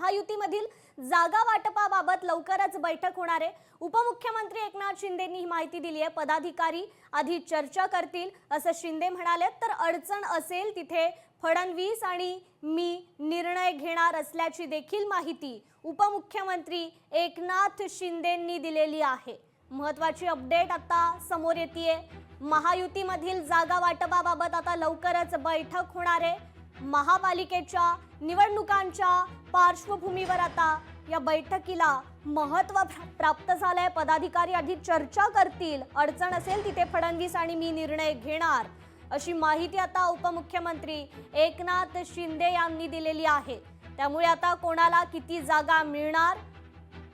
महायुतीमधील जागा वाटपाबाबत लवकरच बैठक होणार आहे। उपमुख्यमंत्री एकनाथ शिंदेंनी ही माहिती दिली आहे। पदाधिकारी आधी चर्चा करतील असं शिंदे म्हणाले। तर अडचण असेल तिथे फडणवीस आणि मी निर्णय घेणार असल्याची देखील माहिती उपमुख्यमंत्री एकनाथ शिंदेंनी दिलेली आहे। महत्त्वाची अपडेट आता समोर येतेय। महायुतीमधील जागा वाटपाबाबत आता लवकरच बैठक होणार आहे। महापालिकेच्या निवडणुकांच्या पार्श्वभूमीवर आता या बैठकीला महत्त्व प्राप्त झालंय। पदाधिकारी आधी चर्चा करतील, अडचण असेल तिथे फडणवीस आणि मी निर्णय घेणार अशी माहिती आता उपमुख्यमंत्री एकनाथ शिंदे यांनी दिलेली आहे। त्यामुळे आता कोणाला किती जागा मिळणार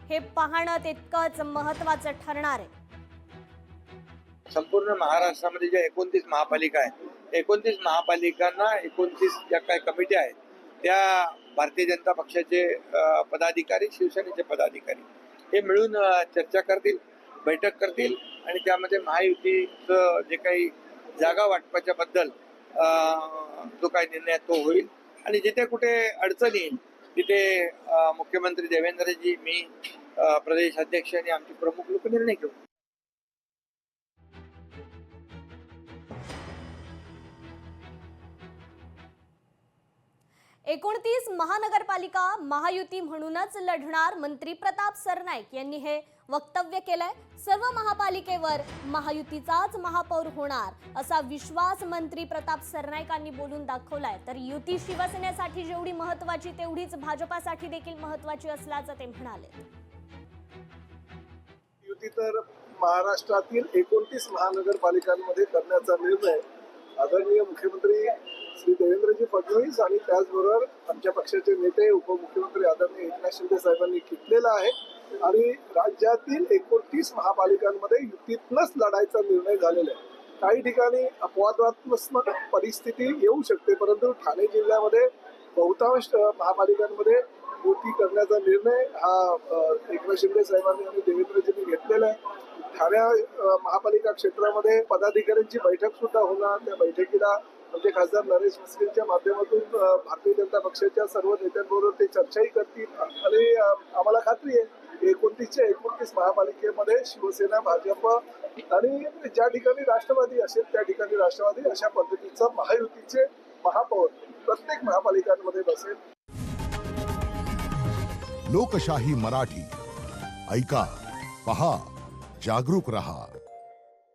हे पाहणं तितकंच महत्त्वाचं ठरणार आहे। संपूर्ण महाराष्ट्रामध्ये ज्या 29 महापालिका आहेत, 29 महापालिकांना 29 ज्या काही कमिटी आहेत त्या भारतीय जनता पक्षाचे पदाधिकारी, शिवसेनेचे पदाधिकारी हे मिळून चर्चा करतील, बैठक करतील आणि त्यामध्ये महायुतीचं जे काही जागा वाटपाच्या बद्दल जो काही निर्णय तो होईल आणि जिथे कुठे अडचण येईल तिथे मुख्यमंत्री देवेंद्रजी, मी, प्रदेश अध्यक्ष आणि आमचे प्रमुख लोक निर्णय घेऊ। 29 महानगरपालिका महायुती म्हणूनच लढणार मंत्री प्रताप सरनाईक यांनी हे वक्तव्य केलंय। सर्व महापालिकेवर महायुतीचाच महापौर होणार असा विश्वास मंत्री प्रताप सरनाईकांनी बोलून दाखवलाय। तर युती शिवसेनेसाठी जेवढी महत्त्वाची तेवढीच भाजपासाठी देखील महत्त्वाची असल्याचं ते म्हणाले। युती तर महाराष्ट्रातील 29 महानगरपालिकांमध्ये करण्याचा निर्णय आदरणीय मुख्यमंत्री श्री देवेंद्रजी फडणवीस आणि त्याचबरोबर आमच्या पक्षाचे नेते उपमुख्यमंत्री आदरणीय एकनाथ शिंदे साहेबांनी घेतलेला आहे आणि राज्यातील 29 महापालिकांमध्ये युतीतनच लढायचा निर्णय झालेला आहे। काही ठिकाणी अपवादात्मक परिस्थिती येऊ शकते, परंतु ठाणे जिल्ह्यामध्ये बहुतांश महापालिकांमध्ये युती करण्याचा निर्णय हा एकनाथ शिंदे साहेबांनी आणि देवेंद्रजींनी घेतलेला आहे। ठाणे महापालिका क्षेत्रामध्ये पदाधिकाऱ्यांची बैठक सुद्धा होणार। त्या बैठकीला आमचे खासदार नरेश मिस्त्रींच्या माध्यमातून भारतीय जनता पक्षाच्या सर्व नेत्यांबरोबर ते चर्चाही करतील आणि आम्हाला खात्री आहे 29च्या 29 महापालिकेमध्ये शिवसेना, भाजप आणि ज्या ठिकाणी राष्ट्रवादी असेल त्या ठिकाणी राष्ट्रवादी अशा पद्धतीचा महायुतीचे महापौर प्रत्येक महापालिकांमध्ये बसेल। लोकशाही मराठी ऐका, पहा, जागरूक रहा।